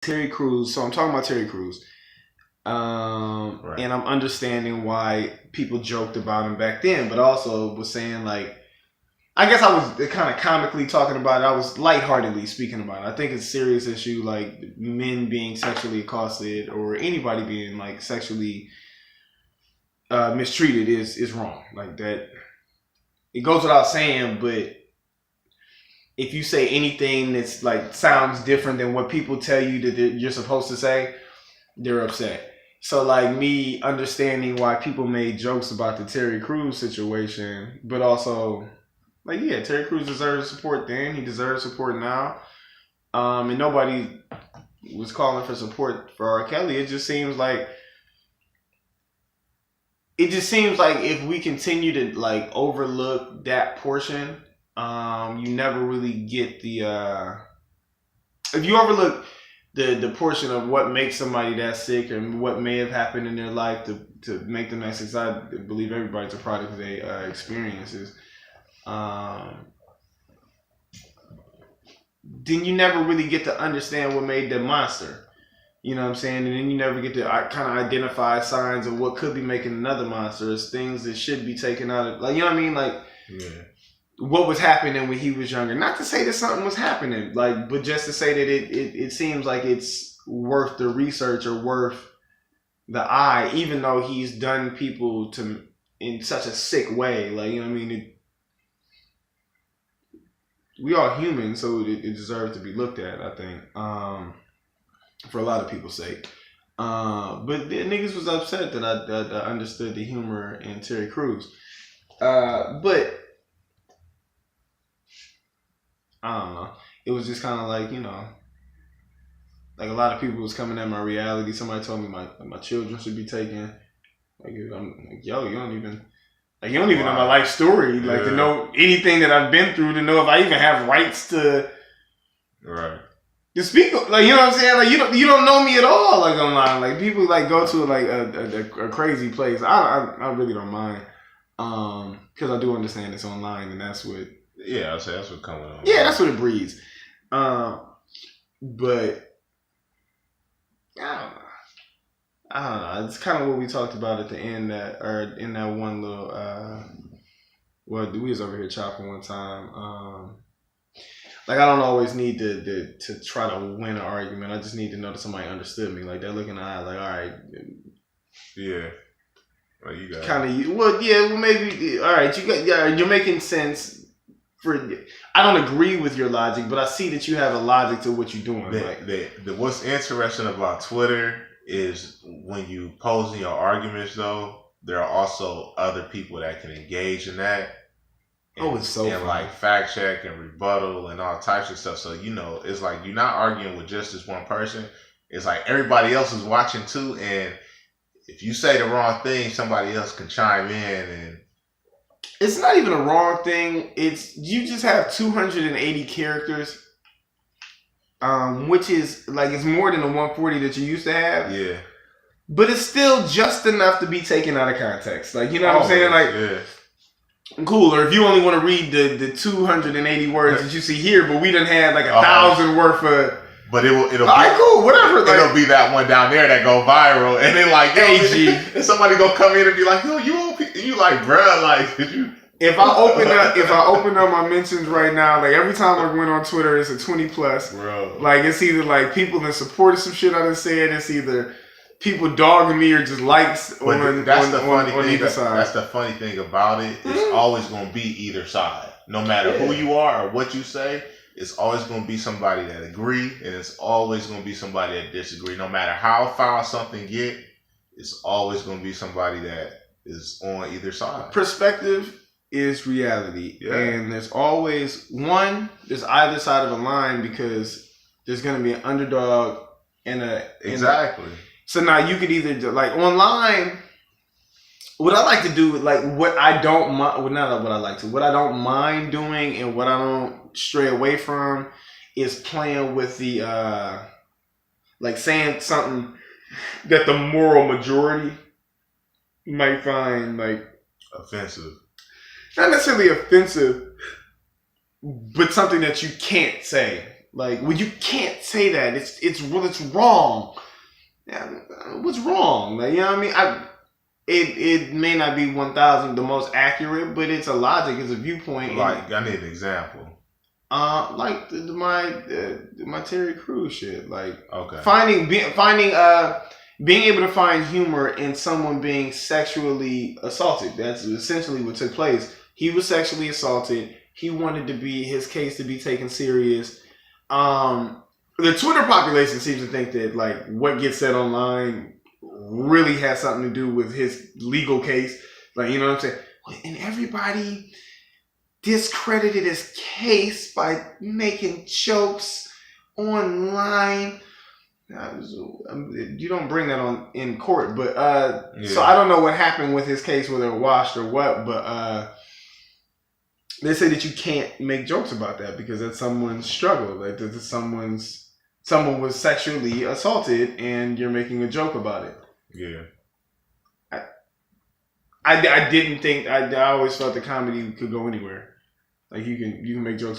Terry Crews. So I'm talking about Terry Crews. Right. And I'm understanding why people joked about him back then, but also was saying like, I guess I was kind of comically talking about it. I was lightheartedly speaking about it. I think it's a serious issue, like men being sexually accosted or anybody being like sexually mistreated is wrong. Like that, it goes without saying. But if you say anything that's like sounds different than what people tell you that you're supposed to say, they're upset. So like me understanding why people made jokes about the Terry Crews situation, but also like, yeah, Terry Crews deserves support then. He deserves support now. And nobody was calling for support for R. Kelly. It just seems like if we continue to like overlook that portion, you never really get the if you overlook the portion of what makes somebody that sick and what may have happened in their life to make them that sick. I believe everybody's a product of their experiences. Then you never really get to understand what made them monster. You know what I'm saying? And then you never get to kind of identify signs of what could be making another monster as things that should be taken out of, like, you know what I mean? Like, yeah. What was happening when he was younger. Not to say that something was happening, like, but just to say that it seems like it's worth the research or worth the eye, even though he's done people to in such a sick way. Like, you know what I mean? We are human, so it deserves to be looked at, I think, for a lot of people's sake. But the niggas was upset that I understood the humor in Terry Crews. But I don't know. It was just kind of like, you know, like a lot of people was coming at my reality. Somebody told me my children should be taken. Like, I'm like, yo, you don't even know my life story, like to know anything that I've been through, to know if I even have rights to speak. Like, you know what I'm saying? Like, you don't know me at all, like online. Like, people like go to like a crazy place. I really don't mind, because I do understand it's online, and that's what. Yeah, I'd say that's what coming on. Yeah, that's what it breeds. But I don't know. It's kind of what we talked about at the end or in that one little. Well, we was over here chopping one time. Like, I don't always need to try to win an argument. I just need to know that somebody understood me. Like, they look in the eye, like, all right. Yeah. Well, you got kind of. Well, yeah. Well, maybe. All right. You're making sense. I don't agree with your logic, but I see that you have a logic to what you're doing. What's interesting about Twitter is when you pose in your arguments, though, there are also other people that can engage in that. And, it's so fun. Like fact check and rebuttal and all types of stuff. So, you know, it's like you're not arguing with just this one person. It's like everybody else is watching too. And if you say the wrong thing, somebody else can chime in. And it's not even a wrong thing. It's you just have 280 characters, which is like it's more than the 140 that you used to have. Yeah. But it's still just enough to be taken out of context. Like, you know what I'm saying? Like, yeah. Cool. Or if you only want to read the 280 words that you see here, but we done had like 1,000 worth of. But it'll all right, cool, whatever. It'll be that one down there that go viral, and then like, AG, and somebody go come in and be like, "Yo, you like, bruh, like, did you?" If I open up my mentions right now, like every time I went on Twitter, it's a 20+. Bro. Like, it's either like people that supported some shit I done said, it's either people dogging me or just likes on either side. That's the funny thing about it. It's always going to be either side. No matter who you are or what you say, it's always going to be somebody that agree, and it's always going to be somebody that disagree. No matter how foul something get, it's always going to be somebody that is on either side. Perspective is reality. Yeah. And there's always there's either side of a line, because there's going to be an underdog and exactly. So now you could either do, like online, what I like to do, like what I don't mind, well, not what I like to, what I don't mind doing and what I don't stray away from is playing with the, like saying something that the moral majority might find like offensive. Not necessarily offensive, but something that you can't say. Like, well, you can't say that. It's wrong. Yeah, what's wrong? Like, you know what I mean? It may not be 1,000 the most accurate, but it's a logic, it's a viewpoint. Like, I need an example. Like my Terry Crews shit. Like, okay, being able to find humor in someone being sexually assaulted. That's essentially what took place. He was sexually assaulted. He wanted his case to be taken serious. The Twitter population seems to think that like what gets said online really has something to do with his legal case. Like, you know what I'm saying? And everybody discredited his case by making jokes online. You don't bring that on in court, but so I don't know what happened with his case, whether it washed or what, but they say that you can't make jokes about that because that's someone's struggle. Like that's someone was sexually assaulted and you're making a joke about it. Yeah. I didn't think I always felt the comedy could go anywhere. Like you can make jokes about